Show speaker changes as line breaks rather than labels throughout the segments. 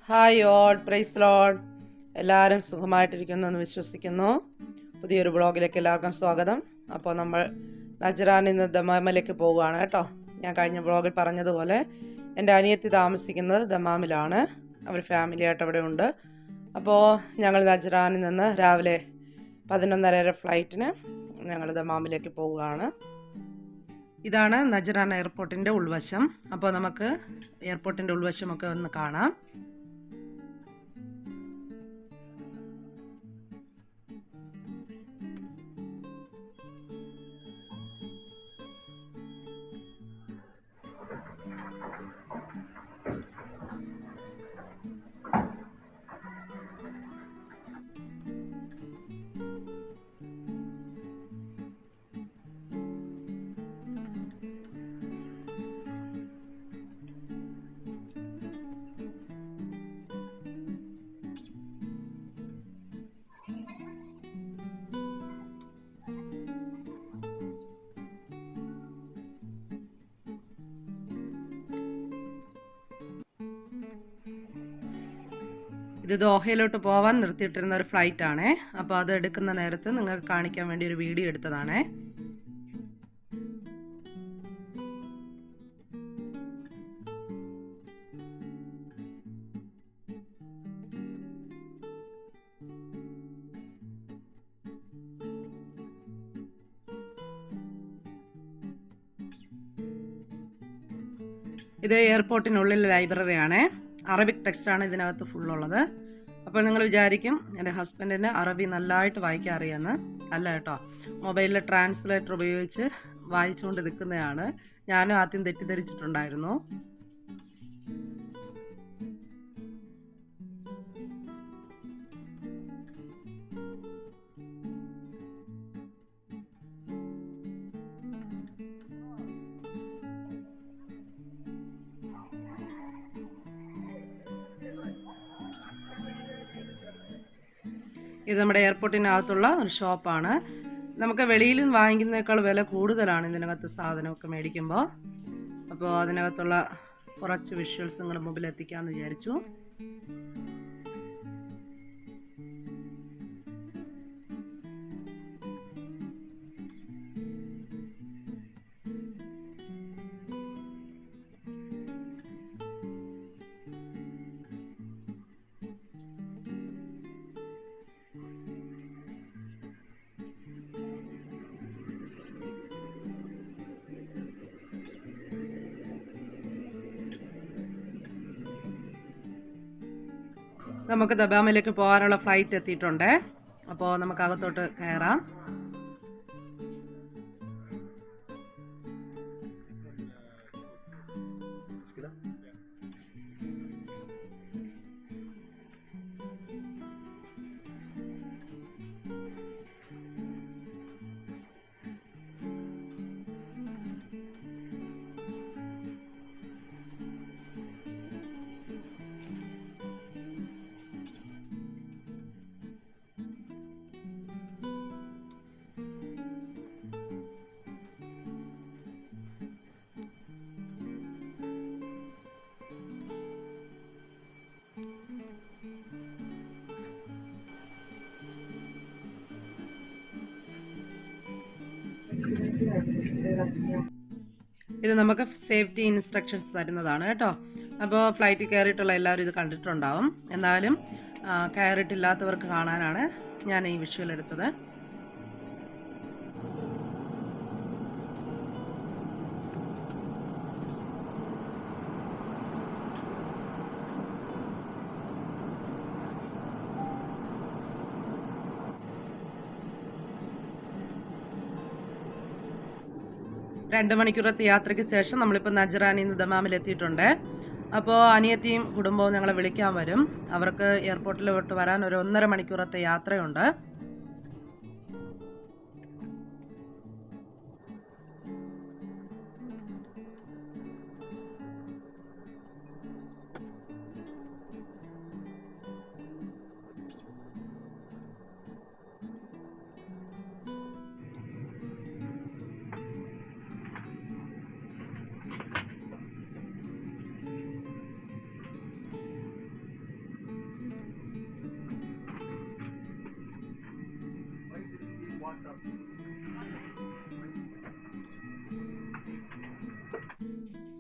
Hi all, price load. എല്ലാവരും സുഖമായിട്ടിരിക്കുന്നു വിശ്വസിക്കുന്നു. പുതിയൊരു ബ്ലോഗിലേക്ക് എല്ലാവർക്കും സ്വാഗതം. അപ്പോൾ നമ്മൾ നജറാനിൽ നിന്ന് ദമാമിലേക്ക് പോവുകയാണ് കേട്ടോ. ഞാൻ കഴിഞ്ഞ ബ്ലോഗിൽ പറഞ്ഞതുപോലെ എൻ്റെ അനിയത്തി താമസിക്കുന്നത് ദമാമിലാണ്. അവർ ഫാമിലിയായിട്ട് അവിടെ ഉണ്ട്. അപ്പോൾ ഞങ്ങൾ നജറാനിൽ നിന്ന് രാവിലെ 11:30 ഫ്ലൈറ്റിന് ഞങ്ങൾ ദമാമിലേക്ക് പോവുകയാണ്. ഇതാണ് നജറാൻ എയർപോർട്ടിൻ്റെ ഉൾവശം. അപ്പോൾ നമുക്ക് എയർപോർട്ടിൻ്റെ ഉൾവശമൊക്കെ ഒന്ന് കാണാം. ഇത് ദോഹയിലോട്ട് പോകാൻ നിർത്തിയിട്ടിരുന്ന ഒരു ഫ്ലൈറ്റ് ആണേ. അപ്പോൾ അത് എടുക്കുന്ന നേരത്ത് നിങ്ങൾക്ക് കാണിക്കാൻ വേണ്ടി ഒരു വീഡിയോ എടുത്തതാണേ. ഇത് എയർപോർട്ടിനുള്ളിലെ ലൈബ്രറിയാണേ. അറബിക് ടെക്സ്റ്റാണ് ഇതിനകത്ത് ഫുള്ളുള്ളത്. അപ്പോൾ നിങ്ങൾ വിചാരിക്കും എൻ്റെ ഹസ്ബൻഡിന് അറബി നല്ലതായിട്ട് വായിക്കാൻ അറിയാമെന്ന്. അല്ല കേട്ടോ, മൊബൈലിൽ ട്രാൻസ്ലേറ്റർ ഉപയോഗിച്ച് വായിച്ചുകൊണ്ട് നിൽക്കുന്നതാണ്. ഞാനും ആദ്യം തെറ്റിദ്ധരിച്ചിട്ടുണ്ടായിരുന്നു. ഇത് നമ്മുടെ എയർപോർട്ടിനകത്തുള്ള ഒരു ഷോപ്പാണ്. നമുക്ക് വെളിയിലും വാങ്ങിക്കുന്നതിനേക്കാൾ വില കൂടുതലാണ് ഇതിനകത്ത് സാധനമൊക്കെ മേടിക്കുമ്പോൾ. അപ്പോൾ അതിനകത്തുള്ള കുറച്ച് വിഷ്വൽസ് നിങ്ങളുടെ മുമ്പിൽ എത്തിക്കാമെന്ന് വിചാരിച്ചു. നമുക്ക് ദമാമിലേക്ക് പോകാനുള്ള ഫ്ലൈറ്റ് എത്തിയിട്ടുണ്ട്. അപ്പോൾ നമുക്ക് അകത്തോട്ട് കയറാം. ഇത് നമുക്ക് സേഫ്റ്റി ഇൻസ്ട്രക്ഷൻസ് തരുന്നതാണ് കേട്ടോ. അപ്പോൾ ഫ്ലൈറ്റിൽ കയറിയിട്ടുള്ള എല്ലാവരും ഇത് കണ്ടിട്ടുണ്ടാവും. എന്നാലും കയറിയിട്ടില്ലാത്തവർക്ക് കാണാനാണ് ഞാൻ ഈ വിഷ്വൽ എടുത്തത്. രണ്ട് മണിക്കൂറത്തെ യാത്രയ്ക്ക് ശേഷം നമ്മളിപ്പോൾ നജറാനിൽ നിന്ന് ദമാമിൽ എത്തിയിട്ടുണ്ട്. അപ്പോൾ അനിയത്തിയും കുടുംബവും ഞങ്ങളെ വിളിക്കാൻ വരും. അവർക്ക് എയർപോർട്ടിലോട്ട് വരാൻ ഒരു 1.5 മണിക്കൂറത്തെ യാത്രയുണ്ട്.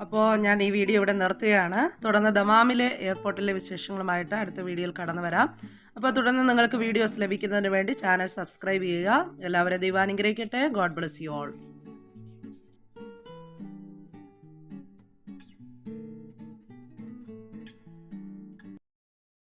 അപ്പോൾ ഞാൻ ഈ വീഡിയോ ഇവിടെ നിർത്തുകയാണ്. തുടർന്ന് ദമാമിലെ എയർപോർട്ടിലെ വിശേഷങ്ങളുമായിട്ട് അടുത്ത വീഡിയോയിൽ കടന്നു വരാം. അപ്പോൾ തുടർന്ന് നിങ്ങൾക്ക് വീഡിയോസ് ലഭിക്കുന്നതിന് വേണ്ടി ചാനൽ സബ്സ്ക്രൈബ് ചെയ്യുക. എല്ലാവരും ദൈവം അനുഗ്രഹിക്കട്ടെ. God bless you all.